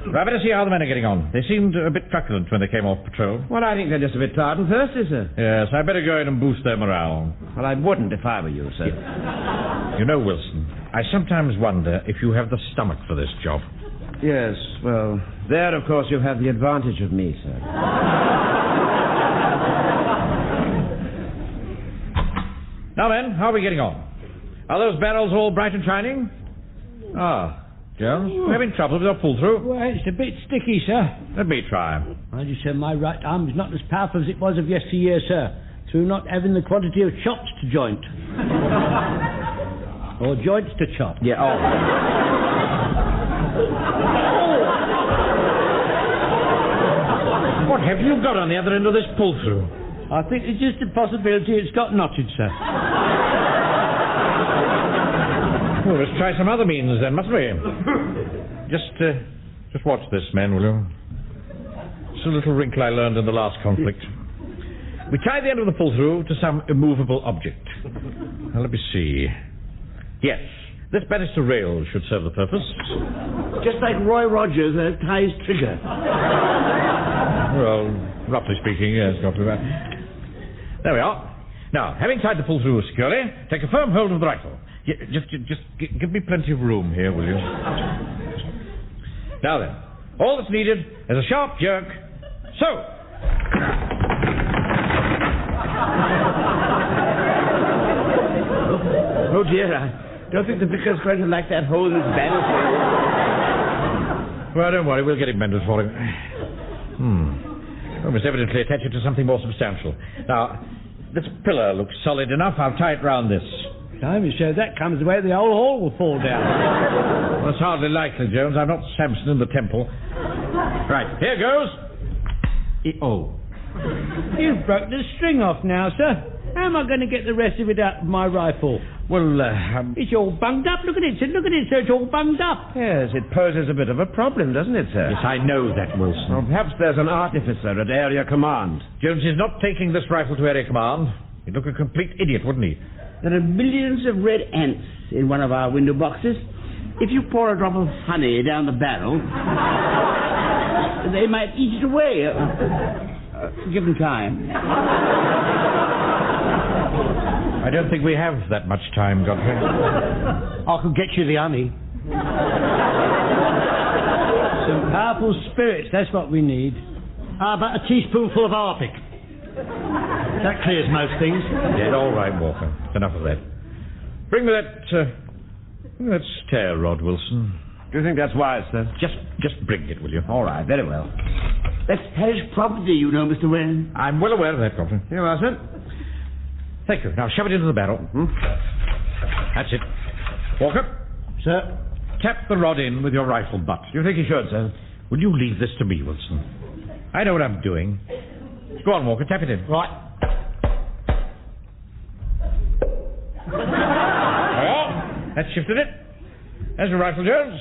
I better see how the men are getting on. They seemed a bit truculent when they came off patrol. Well, I think they're just a bit tired and thirsty, sir. Yes, I better go in and boost their morale. Well, I wouldn't if I were you, sir. You know, Wilson, I sometimes wonder if you have the stomach for this job. Yes, well, there, of course, you have the advantage of me, sir. Now then, how are we getting on? Are those barrels all bright and shining? Ah, Jones, we're having trouble with our pull-through. Well, it's a bit sticky, sir. Let me try. I just said my right arm is not as powerful as it was of yesteryear, sir, through not having the quantity of chops to joint. Or joints to chop. Yeah, What have you got on the other end of this pull-through? I think it's just a possibility it's got knotted, sir. Well, let's try some other means then, mustn't we? Just watch this, man, will you? It's a little wrinkle I learned in the last conflict. We tie the end of the pull-through to some immovable object. Now, let me see. Yes, this banister rail should serve the purpose. Just like Roy Rogers ties trigger. Well, roughly speaking, yes, not too bad. There we are. Now, having tied the pull-through securely, take a firm hold of the rifle. Just give me plenty of room here, will you? Now then, all that's needed is a sharp jerk. So. Oh dear, I don't think the vicar's going to like that hole in his banister. Well, don't worry, we'll get it mended for him. We must evidently attach it to something more substantial. Now, this pillar looks solid enough. I'll tie it round this. Time so that comes away, the whole hall will fall down. Well, it's hardly likely, Jones. I'm not Samson in the temple. Right, here goes. You've broke the string off now, sir. How am I going to get the rest of it out of my rifle? Well, it's all bunged up. Look at it, sir. Look at it, sir. It's all bunged up. Yes, it poses a bit of a problem, doesn't it, sir? Yes, I know that, Wilson. Well, perhaps there's an artificer at Area Command. Jones is not taking this rifle to Area Command. He'd look a complete idiot, wouldn't he? There are millions of red ants in one of our window boxes. If you pour a drop of honey down the barrel, they might eat it away. Give them time. I don't think we have that much time, Godfrey. I could get you the honey. Some powerful spirits, that's what we need. How about a teaspoonful of Arctic? That clears most things. Yeah, all right, Walker. Enough of that. Bring me that stair rod, Wilson. Do you think that's wise, sir? Just bring it, will you? All right, very well. That's parish property, you know, Mr. Wayne. I'm well aware of that, Corporal. Here you are, sir. Thank you. Now shove it into the barrel. That's it. Walker. Sir? Tap the rod in with your rifle butt. Do you think you should, sir? Will you leave this to me, Wilson? I know what I'm doing. Go on, Walker. Tap it in. Right. That's shifted it. There's your rifle, Jones.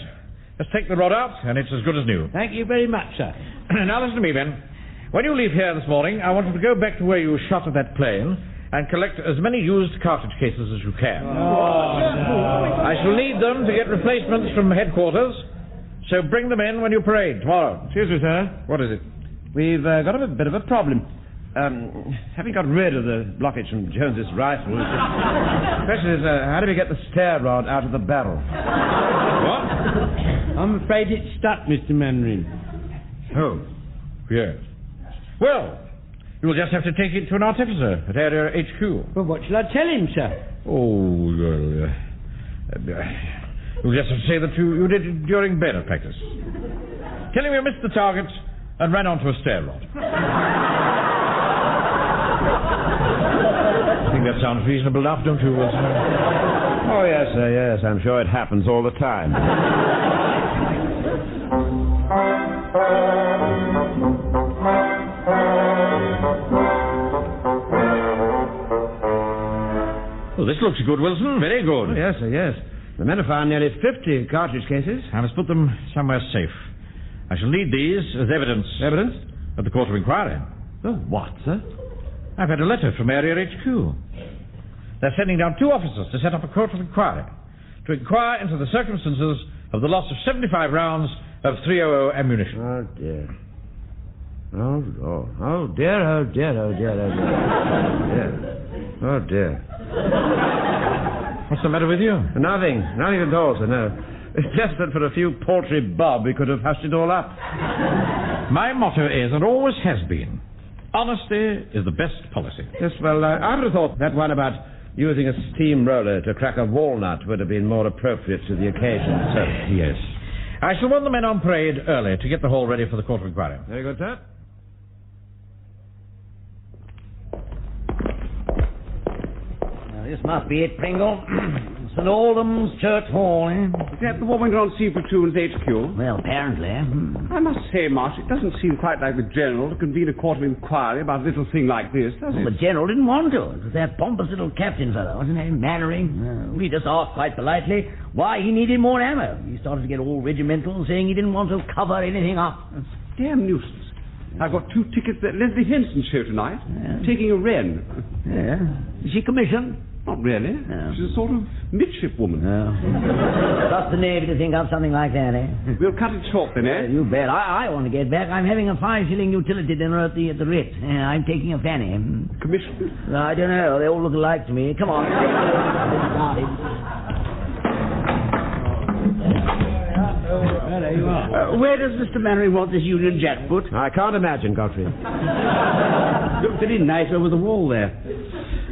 Let's take the rod out, and it's as good as new. Thank you very much, sir. Now listen to me, Ben. When you leave here this morning, I want you to go back to where you shot at that plane and collect as many used cartridge cases as you can. I shall need them to get replacements from headquarters, so bring them in when you parade tomorrow. Excuse me, sir. What is it? We've got a bit of a problem. Having got rid of the blockage from Jones's rifle, the question is, how do we get the stair rod out of the barrel? What? I'm afraid it's stuck, Mr. Mainwaring. Oh, yes. Well, you'll just have to take it to an artificer at Area HQ. Well, what shall I tell him, sir? Oh, well, you'll just have to say that you did it during bayonet practice. Tell him you missed the target and ran onto a stair rod. I think that sounds reasonable enough, don't you, Wilson? Oh, yes, sir, yes. I'm sure it happens all the time. Well, this looks good, Wilson. Very good. Oh, yes, sir, yes. The men have found nearly 50 cartridge cases. I must put them somewhere safe. I shall need these as evidence. Evidence? At the court of inquiry. Oh, what, sir? I've had a letter from Area HQ. They're sending down 2 officers to set up a court of inquiry to inquire into the circumstances of the loss of 75 rounds of 300 ammunition. Oh, dear. Oh, dear, oh, dear, oh, dear, oh, dear. Oh, dear. What's the matter with you? Nothing at all, sir, no. It's just that for a few paltry bob we could have hushed it all up. My motto is, and always has been, honesty is the best policy. Yes, well, I would have thought that one about using a steamroller to crack a walnut would have been more appropriate to the occasion, sir. Yes. I shall warn the men on parade early to get the hall ready for the court of inquiry. Very good, sir. This must be it, Pringle. St. Aldham's Church Hall, eh? Is that the Walmington-on-Sea platoon's HQ? Well, apparently. I must say, Marsh, it doesn't seem quite like the General to convene a court of inquiry about a little thing like this, does it? The General didn't want to. It was that pompous little captain fellow, wasn't he? Mainwaring. We just asked quite politely why he needed more ammo. He started to get all regimental, saying he didn't want to cover anything up. That's a damn nuisance. I've got 2 tickets at Leslie Henson's show tonight. Yeah. Taking a wren. Yeah. Is she commissioned? Not really. No. She's a sort of midshipwoman. No. Trust the Navy to think of something like that, eh? We'll cut it short then, eh? You bet. I want to get back. I'm having a 5-shilling utility dinner at the Ritz. I'm taking a fanny. Commission? I don't know. They all look alike to me. Come on. There you are. Where does Mr. Mainwaring want this Union Jack put? I can't imagine, Godfrey. Looks very nice over the wall there.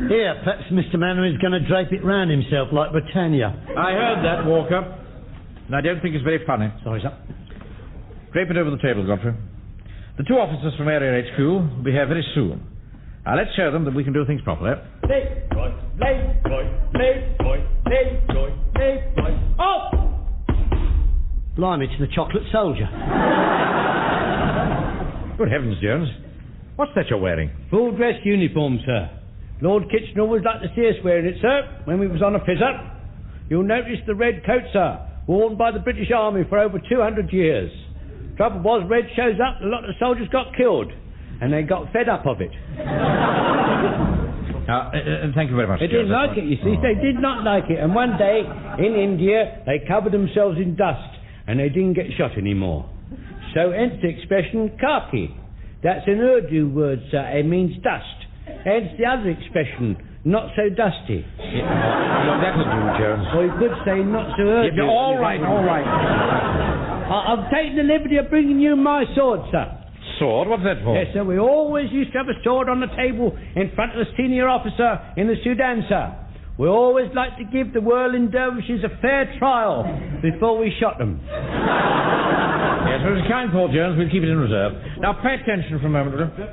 Here, perhaps Mr. Mainwaring's going to drape it round himself like Britannia. I heard that, Walker. And I don't think it's very funny. Sorry, sir. Drape it over the table, Godfrey. The 2 officers from Area HQ will be here very soon. Now, let's show them that we can do things properly. Oh! Blimey, it's the chocolate soldier. Good heavens, Jones. What's that you're wearing? Full dress uniform, sir. Lord Kitchener always liked to see us wearing it, sir, when we was on a fizzer. You'll notice the red coat, sir, worn by the British Army for over 200 years. Trouble was, red shows up, a lot of soldiers got killed, and they got fed up of it. Thank you very much. They didn't like it, you see. They did not like it. And one day, in India, they covered themselves in dust, and they didn't get shot anymore. So hence the expression khaki. That's an Urdu word, sir. It means dust. Hence the other expression, not so dusty. That'll do, Jones. Or you could say not so Urdu. Yeah, all right. I've taken the liberty of bringing you my sword, sir. Sword? What's that for? Yes, sir. We always used to have a sword on the table in front of the senior officer in the Sudan, sir. We always like to give the whirling dervishes a fair trial before we shot them. Yes, well, it's a kind thought, Jones. We'll keep it in reserve. Now, pay attention for a moment, will you?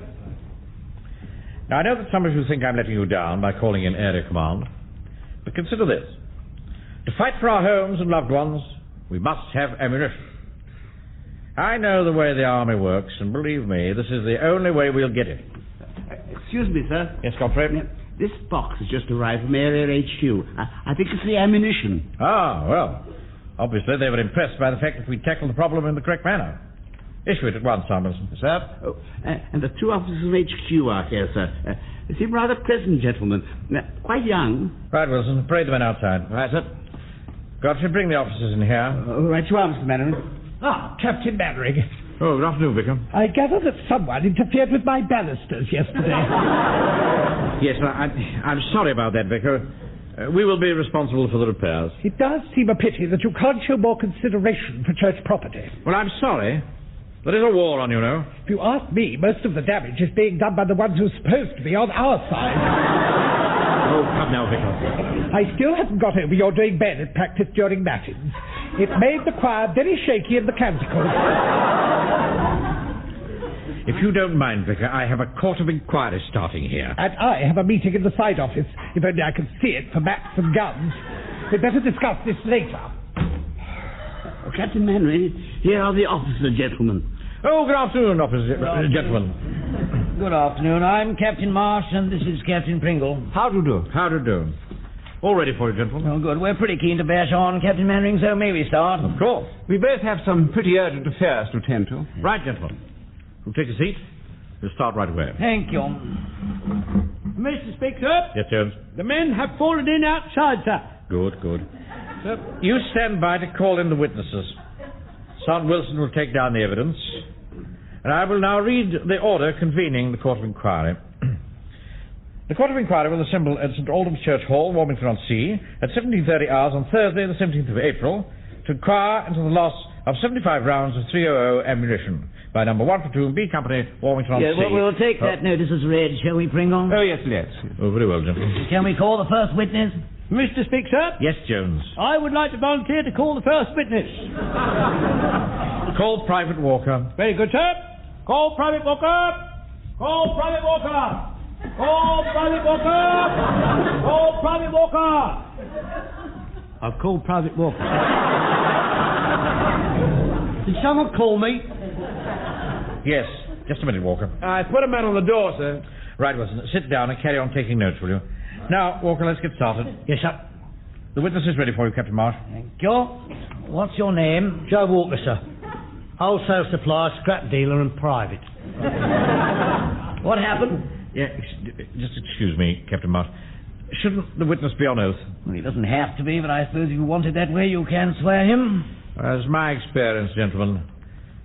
Now, I know that some of you think I'm letting you down by calling in area command, but consider this. To fight for our homes and loved ones, we must have ammunition. I know the way the army works, and believe me, this is the only way we'll get it. Excuse me, sir. Yes, Corporal? This box has just arrived from Area HQ. I think it's the ammunition. Ah, well, obviously they were impressed by the fact that we tackled the problem in the correct manner. Issue it at once, Samuelson. Sir? Oh, and the two officers from HQ are here, sir. They seem rather pleasant gentlemen. Quite young. Right, Wilson. Parade the men outside. Right, sir. Godfrey, bring the officers in here. Right you are, Mr. Mainwaring. Ah, Captain Mainwaring. Oh, good afternoon, Vicar. I gather that someone interfered with my balusters yesterday. Yes, I'm sorry about that, Vicar. We will be responsible for the repairs. It does seem a pity that you can't show more consideration for church property. Well, I'm sorry. There is a war on, you know. If you ask me, most of the damage is being done by the ones who are supposed to be on our side. Oh, come now, Vicar. I still haven't got over your doing bayonet practice during matins. It made the choir very shaky in the canticles. If you don't mind, Vicar, I have a court of inquiry starting here. And I have a meeting in the side office, if only I can see it for maps and guns. We'd better discuss this later. Oh, Captain Mainwaring, here are the officer gentlemen. Oh, good afternoon, gentlemen. Good afternoon. I'm Captain Marsh, and this is Captain Pringle. How do do? How do do? All ready for you, gentlemen. Oh, good. We're pretty keen to bash on, Captain Mainwaring, so may we start? Of course. We both have some pretty urgent affairs to attend to. Right, gentlemen. We'll take a seat. We'll start right away. Thank you. Mr. Speaker, Yes, Jones. the men have fallen in outside, sir. Good, good. You stand by to call in the witnesses. Sergeant Wilson will take down the evidence. And I will now read the order convening the Court of Inquiry. The Court of Inquiry will assemble at St. Aldham's Church Hall, Walmington-on-Sea, at 17:30 hours on Thursday, the 17th of April, to inquire into the loss of 75 rounds of .300 ammunition by number 1 platoon, B Company, Walmington-on-Sea. Yeah, well, we'll take that notice as read, shall we, Pringle? Oh, yes, let's. Oh, very well, gentlemen. Can we call the first witness? Mr. Speaker, Yes, Jones. I would like to volunteer to call the first witness. Call Private Walker. Very good, sir. Call Private Walker. Call Private Walker. Call Private Walker. Call Private Walker. I've called Private Walker. Did someone call me? Yes, just a minute, Walker. I put a man on the door, sir. Right, Wilson. Sit down and carry on taking notes, will you? Now, Walker, let's get started. Yes, sir. The witness is ready for you, Captain Marsh. Thank you. What's your name? Joe Walker, sir. Wholesale supplier, scrap dealer and private. What happened? Yeah, just excuse me, Captain Marsh. Shouldn't the witness be on oath? Well, he doesn't have to be, but I suppose if you want it that way, you can swear him. It's my experience, gentlemen,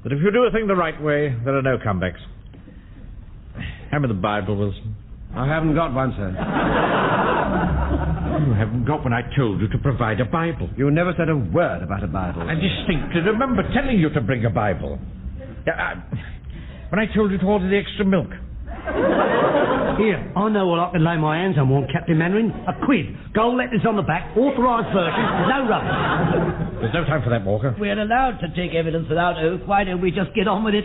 that if you do a thing the right way, there are no comebacks. Hand me the Bible, Wilson. I haven't got one, sir. You haven't got one. I told you to provide a Bible. You never said a word about a Bible. I distinctly remember telling you to bring a Bible. When I told you to order the extra milk. Here, I know what I can lay my hands on one, Captain Mainwaring. A quid. Gold letters on the back, authorised version, no rubbish. There's no time for that, Walker. We're allowed to take evidence without oath. Why don't we just get on with it?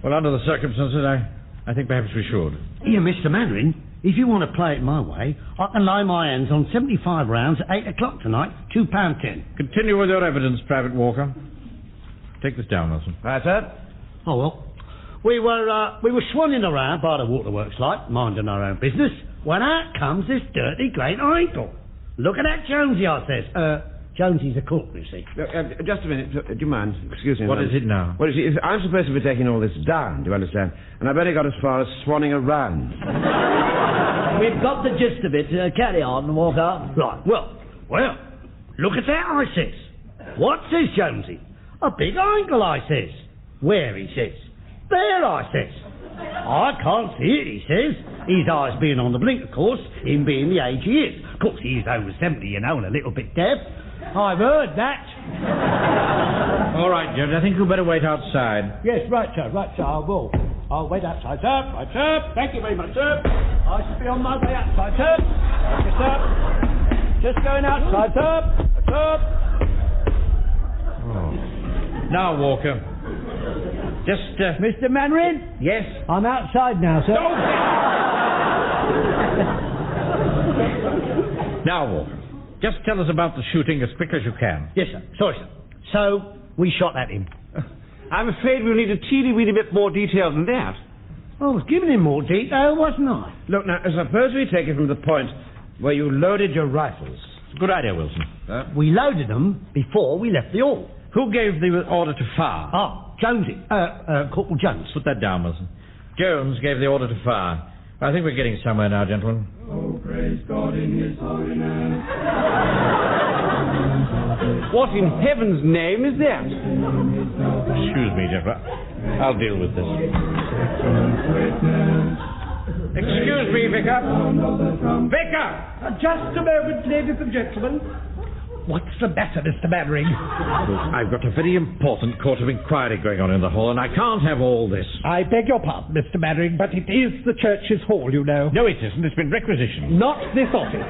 Well, under the circumstances, I think perhaps we should. Here, Mr. Mainwaring, if you want to play it my way, I can lay my hands on 75 rounds at 8 o'clock tonight, £2.10. Continue with your evidence, Private Walker. Take this down, Wilson. Right, sir. Oh, well. We were swanning around by the waterworks like, minding our own business, when out comes this dirty great idol. Look at that Jonesy, I says. Jonesy's a cook, you see. Just a minute. Do you mind? Excuse me. What is it now? Well, you see, I'm supposed to be taking all this down, do you understand? And I've only got as far as swanning around. We've got the gist of it. Carry on, Walker. Right, well, look at that, I says. What says Jonesy? A big angle, I says. Where, he says. There, I says. I can't see it, he says. His eyes being on the blink, of course, him being the age he is. Of course, he's over 70, you know, and a little bit deaf. I've heard that. All right, Judge, I think you'd better wait outside. Yes, right, sir, I will. I'll wait outside, sir. Right, sir. Thank you very much, sir. I shall be on my way outside, sir. Thank you, sir. Just going outside, sir. Sir. Oh. Now, Walker. Just, Mr. Mainwaring? Yes? I'm outside now, sir. Now, Walker. Just tell us about the shooting as quick as you can. Yes, sir. Sorry, sir. So, we shot at him. I'm afraid we'll need a teeny-weeny bit more detail than that. I was giving him more detail, wasn't I? Look, now, suppose we take it from the point where you loaded your rifles. Good idea, Wilson. We loaded them before we left the hall. Who gave the order to fire? Jonesy. Corporal Jones. Put that down, Wilson. Jones gave the order to fire. I think we're getting somewhere now, gentlemen. Oh, praise God in His holiness. What in heaven's name is that? Excuse me, gentlemen. I'll deal with this. Excuse me, Vicar. Vicar! Just a moment, ladies and gentlemen. What's the matter, Mr. Mainwaring? I've got a very important court of inquiry going on in the hall, and I can't have all this. I beg your pardon, Mr. Mainwaring, but it is the church's hall, you know. No, it isn't. It's been requisitioned. Not this office.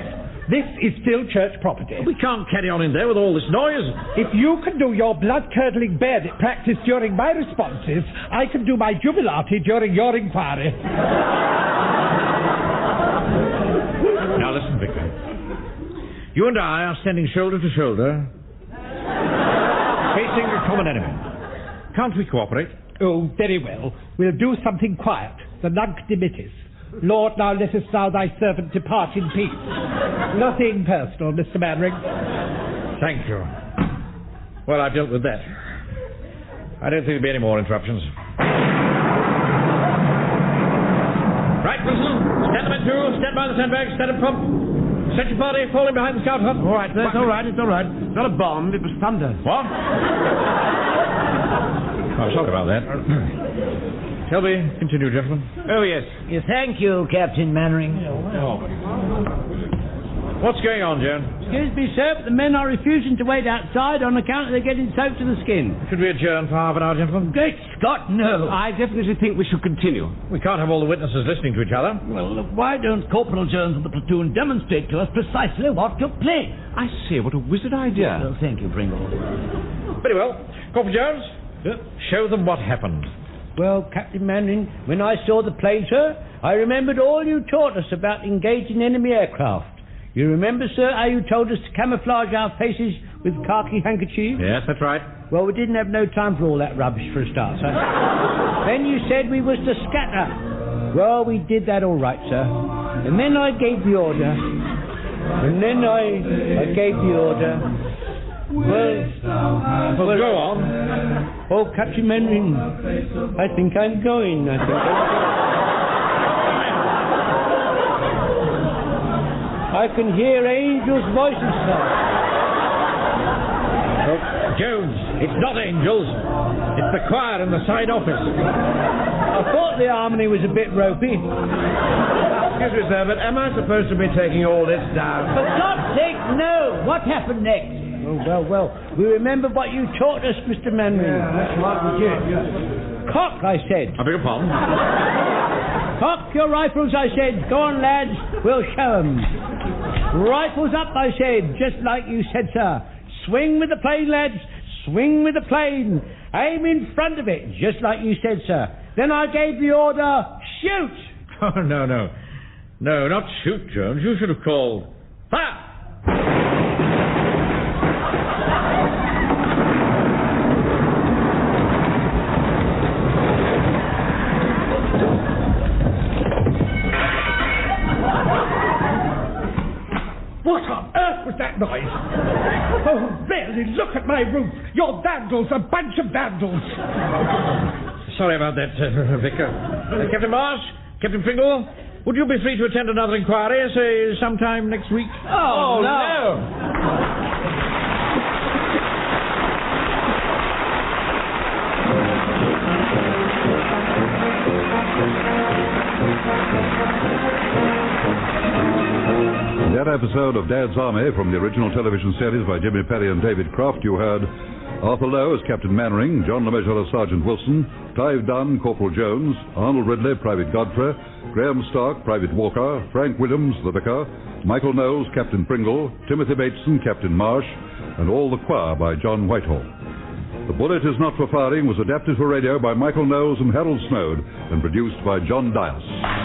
This is still church property. We can't carry on in there with all this noise. If you can do your blood-curdling bayonet practice during my responses, I can do my jubilati during your inquiry. Now listen, Vicar. You and I are standing shoulder to shoulder, facing a common enemy. Can't we cooperate? Oh, very well. We'll do something quiet. The nunc dimittis. Lord, now lettest thou thy servant depart in peace. Nothing personal, Mr. Mainwaring. Thank you. Well, I've dealt with that. I don't think there'll be any more interruptions. Right, Wilson. Stand by two. Stand by the sandbags. Stand up pump. Set your party. Falling behind the scout hut. All right, sir. It's all right. It's all right. It's not a bomb. It was thunder. What? I'm sorry about that. Shall we continue, gentlemen? Oh, yes. Thank you, Captain Mainwaring. What's going on, Joan? Excuse me, sir, but the men are refusing to wait outside on account of they're getting soaked to the skin. Should we adjourn for half an hour, gentlemen? Great Scott, no. I definitely think we should continue. We can't have all the witnesses listening to each other. Well, look, why don't Corporal Jones of the platoon demonstrate to us precisely what took place? I say, what a wizard idea. Well, thank you, Pringle. Very well. Corporal Jones, show them what happened. Well, Captain Mainwaring, when I saw the plane, sir, I remembered all you taught us about engaging enemy aircraft. You remember, sir, how you told us to camouflage our faces with khaki handkerchiefs? Yes, that's right. Well, we didn't have no time for all that rubbish for a start, sir. Then you said we was to scatter. Well, we did that all right, sir. And then I gave the order. Well, go on. Oh, Captain Mainwaring, I think I'm going. I can hear angels' voices, sir. Oh, Jones, it's not angels. It's the choir in the side office. I thought the harmony was a bit ropey. Excuse me, sir, but am I supposed to be taking all this down? For God's sake, no! What happened next? Oh, well. We remember what you taught us, Mr. Mainwaring. That's right, we did. Cock, I said. I beg your pardon? Cock your rifles, I said. Go on, lads. We'll show 'em. Rifles up, I said, just like you said, sir. Swing with the plane, lads. Swing with the plane. Aim in front of it, just like you said, sir. Then I gave the order, shoot. Oh, no. No, not shoot, Jones. You should have called fire. What on earth was that noise? Oh, really, look at my roof. You're vandals, a bunch of vandals. Sorry about that, Vicar. Captain Marsh, Captain Pringle, would you be free to attend another inquiry, say, sometime next week? Oh, no. In that episode of Dad's Army from the original television series by Jimmy Perry and David Croft, you heard Arthur Lowe as Captain Mainwaring, John LeMessurier as Sergeant Wilson, Clive Dunn, Corporal Jones, Arnold Ridley, Private Godfrey, Graham Stark, Private Walker, Frank Williams, the Vicar, Michael Knowles, Captain Pringle, Timothy Bateson, Captain Marsh, and all the choir by John Whitehall. The Bullet Is Not for Firing was adapted for radio by Michael Knowles and Harold Snoad and produced by John Dias.